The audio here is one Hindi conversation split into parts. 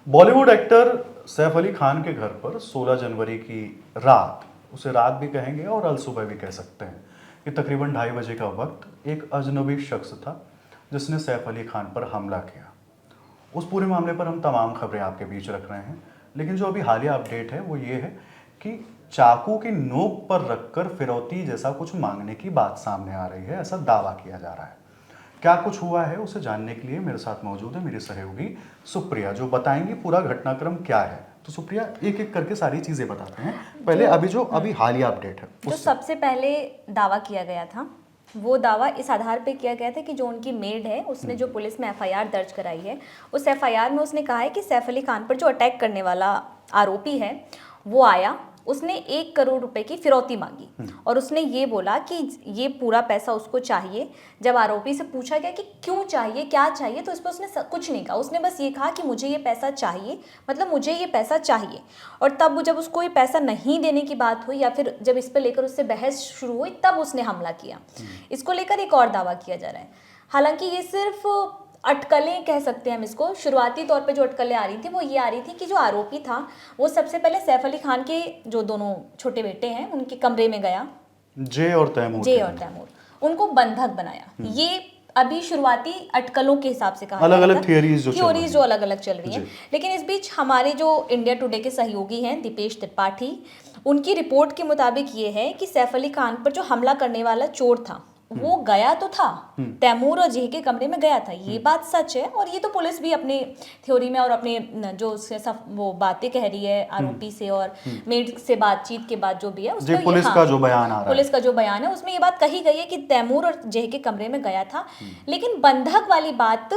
बॉलीवुड एक्टर सैफ अली खान के घर पर 16 जनवरी की रात, उसे रात भी कहेंगे और अलसुबह भी कह सकते हैं, कि तकरीबन 2:30 बजे का वक्त एक अजनबी शख्स था जिसने सैफ अली खान पर हमला किया। उस पूरे मामले पर हम तमाम खबरें आपके बीच रख रहे हैं, लेकिन जो अभी हालिया अपडेट है वो ये है कि चाकू की नोक पर रखकर फिरौती जैसा कुछ मांगने की बात सामने आ रही है, ऐसा दावा किया जा रहा है। क्या कुछ हुआ है उसे जानने के लिए मेरे साथ मौजूद है मेरी सहयोगी सुप्रिया, जो बताएंगी पूरा घटनाक्रम क्या है। तो सुप्रिया, एक एक करके सारी चीजें बताते हैं। पहले अभी हालिया अपडेट है जो सबसे पहले दावा किया गया था, वो दावा इस आधार पे किया गया था कि जो उनकी मेड है उसने जो पुलिस में एफआईआर दर्ज कराई है, उस एफआईआर में उसने कहा है कि सैफ अली खान पर जो अटैक करने वाला आरोपी है वो आया, उसने 1 करोड़ रुपए की फिरौती मांगी और उसने ये बोला कि ये पूरा पैसा उसको चाहिए। जब आरोपी से पूछा गया कि क्यों चाहिए, क्या चाहिए, तो इस पर उसने कुछ नहीं कहा। उसने बस ये कहा कि मुझे ये पैसा चाहिए, मतलब मुझे ये पैसा चाहिए। और तब जब उसको ये पैसा नहीं देने की बात हुई या फिर जब इस पर लेकर उससे बहस शुरू हुई, तब उसने हमला किया। इसको लेकर एक और दावा किया जा रहा है। हालांकि ये सिर्फ अटकलें कह सकते हैं हम इसको। शुरुआती तौर पे जो अटकलें आ रही थी वो ये आ रही थी कि जो आरोपी था वो सबसे पहले सैफ अली खान के जो दोनों छोटे बेटे हैं उनके कमरे में गया, जे और तैमूर, उनको बंधक बनाया। ये अभी शुरुआती अटकलों के हिसाब से कहा अलग अलग थियोरीज जो अलग अलग चल रही हैं। लेकिन इस बीच हमारे जो इंडिया टुडे के सहयोगी हैं दीपेश त्रिपाठी, उनकी रिपोर्ट के मुताबिक ये है कि सैफ अली खान पर जो हमला करने वाला चोर था वो गया तो था, तैमूर और जेह के कमरे में गया था, ये बात सच है। और ये तो पुलिस भी अपने थ्योरी में और अपने जो वो बातें कह रही है आरोपी से और मेड से बातचीत के बाद जो भी है उसमें पुलिस का जो बयान आ रहा है, पुलिस का जो बयान है उसमें ये बात कही गई है कि तैमूर और जेह के कमरे में गया था। लेकिन बंधक वाली बात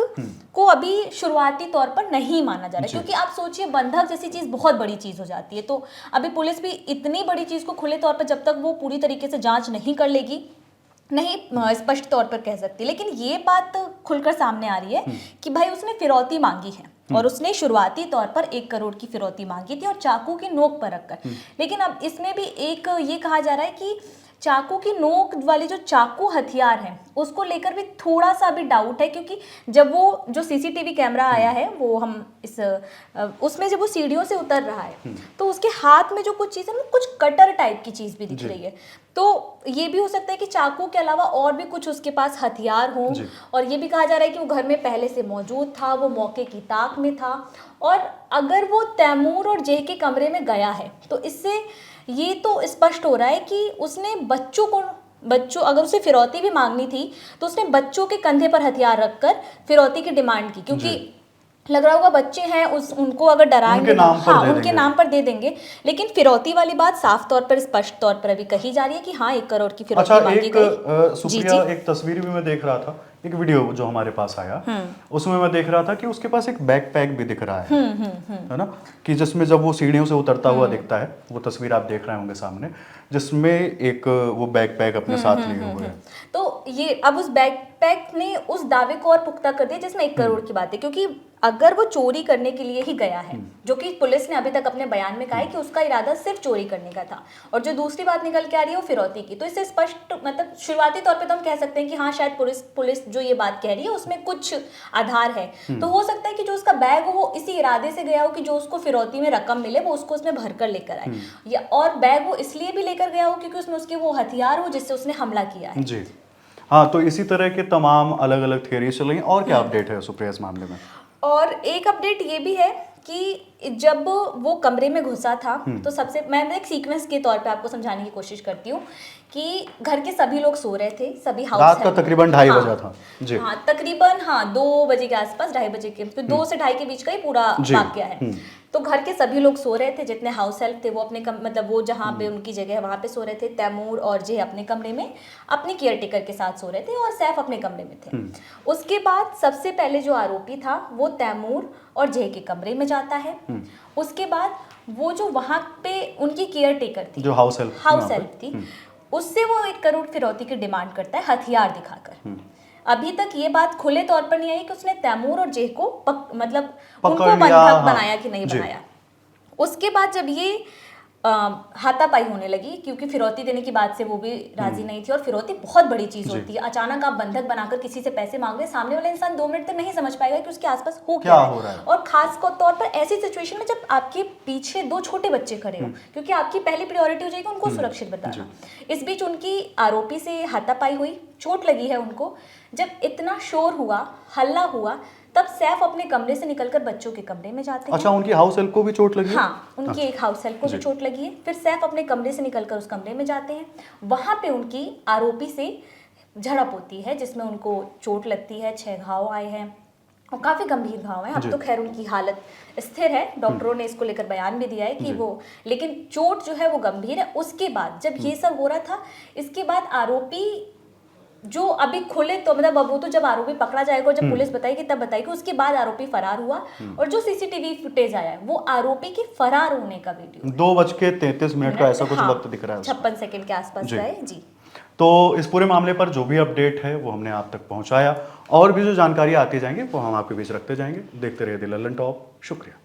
को अभी शुरुआती तौर पर नहीं माना जा रहा है, क्योंकि आप सोचिए बंधक जैसी चीज बहुत बड़ी चीज हो जाती है। तो अभी पुलिस भी इतनी बड़ी चीज को खुले तौर पर जब तक वो पूरी तरीके से जांच नहीं कर लेगी नहीं स्पष्ट तौर पर कह सकती। लेकिन ये बात खुलकर सामने आ रही है कि भाई उसने फिरौती मांगी है और उसने शुरुआती तौर पर 1 करोड़ की फिरौती मांगी थी और चाकू की नोक पर रखकर। लेकिन अब इसमें भी एक ये कहा जा रहा है कि चाकू की नोक वाली जो चाकू हथियार है उसको लेकर भी थोड़ा सा अभी डाउट है, क्योंकि जब वो जो सीसीटीवी कैमरा आया है वो हम इस उसमें जब वो सीढ़ियों से उतर रहा है तो उसके हाथ में जो कुछ चीज़ है ना, कुछ कटर टाइप की चीज़ भी दिख रही है। तो ये भी हो सकता है कि चाकू के अलावा और भी कुछ उसके पास हथियार हो। और ये भी कहा जा रहा है कि वो घर में पहले से मौजूद था, वो मौके की ताक में था। और अगर वो तैमूर और जेह के कमरे में गया है तो इससे ये तो स्पष्ट हो रहा है कि उसने बच्चों अगर उसे फिरौती भी मांगनी थी तो उसने बच्चों के कंधे पर हथियार रखकर फिरौती की डिमांड की, क्योंकि लग रहा होगा बच्चे हैं उनको अगर डराएंगे उनके नाम पर दे देंगे। लेकिन फिरौती वाली बात साफ तौर पर स्पष्ट तौर पर अभी कही जा रही है कि हाँ 1 करोड़ की फिरौती मांगी गई। सुप्रिया, एक तस्वीर भी मैं देख रहा था, एक वीडियो जो हमारे पास आया उसमें मैं देख रहा था कि उसके पास एक बैकपैक भी दिख रहा है ना, कि जिसमें जब वो सीढ़ियों से उतरता हुआ दिखता है, वो तस्वीर आप देख रहे होंगे सामने, जिसमें एक वो बैकपैक अपने साथ लिए हुए है। तो ये अब उस बैकपैक ने उस दावे को और पुख्ता कर दिया जिसमें 1 करोड़ की बात है, क्योंकि अगर वो चोरी करने के लिए ही गया है, जो कि पुलिस ने अभी तक अपने बयान में कहा है कि उसका इरादा सिर्फ चोरी करने का था, और जो दूसरी बात निकल के आ रही है वो फिरौती की, तो इससे स्पष्ट मतलब शुरुआती तौर पे तो हम कह सकते हैं कि हाँ शायद पुलिस जो ये बात कह रही है उसमें कुछ आधार है। तो हो सकता है कि जो उसका बैग हो वो इसी इरादे से गया हो कि जो उसको फिरौती में रकम मिले वो उसको उसमें भरकर लेकर आए, या और बैग वो इसलिए भी लेकर गया हो क्योंकि उसमें उसके वो हथियार हो जिससे उसने हमला किया है। जी हाँ, तो इसी तरह के तमाम अलग अलग थियरीज चल रही हैं। और क्या अपडेट है सुप्रिया इस मामले में? और एक अपडेट ये भी है कि जब वो कमरे में घुसा था तो सबसे मैं एक सीक्वेंस के तौर पे आपको समझाने की कोशिश करती हूँ कि घर के सभी लोग सो रहे थे, सभी हाउस रात का तकरीबन 2:30 बजा था जी। हाँ तकरीबन 2 बजे के आसपास, 2:30 बजे के, तो 2 से 2:30 के बीच का ही पूरा वाकया है। तो घर के सभी लोग सो रहे थे, जितने हाउस हेल्प थे वो अपने मतलब वो जहाँ पे उनकी जगह है वहाँ पे सो रहे थे। तैमूर और जेह अपने कमरे में अपनी केयरटेकर के साथ सो रहे थे और सैफ अपने कमरे में थे। उसके बाद सबसे पहले जो आरोपी था वो तैमूर और जेह के कमरे में जाता है। उसके बाद वो जो वहाँ पे उनकी केयरटेकर थी, जो हाउस हेल्प थी, उससे वो 1 करोड़ फिरौती की डिमांड करता है हथियार दिखाकर। अभी तक ये बात खुले तौर पर नहीं आई कि उसने तैमूर और जेह को मतलब उनको बंधक बनाया कि नहीं बनाया। उसके बाद जब ये हाथापाई होने लगी, क्योंकि फिरौती देने की बात से वो भी राजी नहीं थी, और फिरौती बहुत बड़ी चीज जी। होती है। अचानक आप बंधक बनाकर किसी से पैसे मांग रहे हैं, सामने वाला इंसान 2 मिनट तक नहीं समझ पाएगा कि उसके आसपास हो क्या क्या हो रहा है। और खास तौर पर ऐसी सिचुएशन में जब आपके पीछे 2 छोटे बच्चे खड़े हो, क्योंकि आपकी पहली प्रायोरिटी हो जाएगी उनको सुरक्षित बताना। इस बीच उनकी आरोपी से हाथापाई हुई, चोट लगी है उनको। जब इतना शोर हुआ, हल्ला हुआ, तब सैफ अपने कमरे से निकलकर बच्चों के कमरे में जाते हैं। अच्छा, उनकी हाउस हेल्प को भी चोट लगी है? हाँ, उनकी एक हाउस हेल्प को भी जी। चोट लगी है। फिर सैफ अपने कमरे से निकलकर उस कमरे में जाते हैं, वहां पे उनकी आरोपी से झड़प होती है, जिसमें उनको चोट लगती है, 6 घाव आए हैं और काफी गंभीर घाव हैं। अब जी। तो खैर उनकी हालत स्थिर है, डॉक्टरों ने इसको लेकर बयान भी दिया है कि वो, लेकिन चोट जो है वो गंभीर है। उसके बाद जब ये सब हो रहा था, इसके बाद आरोपी जो अभी खुले, तो मतलब अब वो तो जब आरोपी पकड़ा जाएगा और जब पुलिस बताएगी तब बताएगी, उसके बाद आरोपी फरार हुआ। और जो सीसीटीवी फुटेज आया है वो आरोपी के फरार होने का वीडियो 2:33 का ऐसा कुछ हाँ, वक्त दिख रहा है उसमें। 56 सेकंड के आसपास जी। का है जी। तो इस पूरे मामले पर जो भी अपडेट है वो हमने आप तक पहुंचाया, और भी जो जानकारी आती जाएंगी वो हम आपके बीच रखते जाएंगे। देखते रहिए द लल्लन टॉप। शुक्रिया।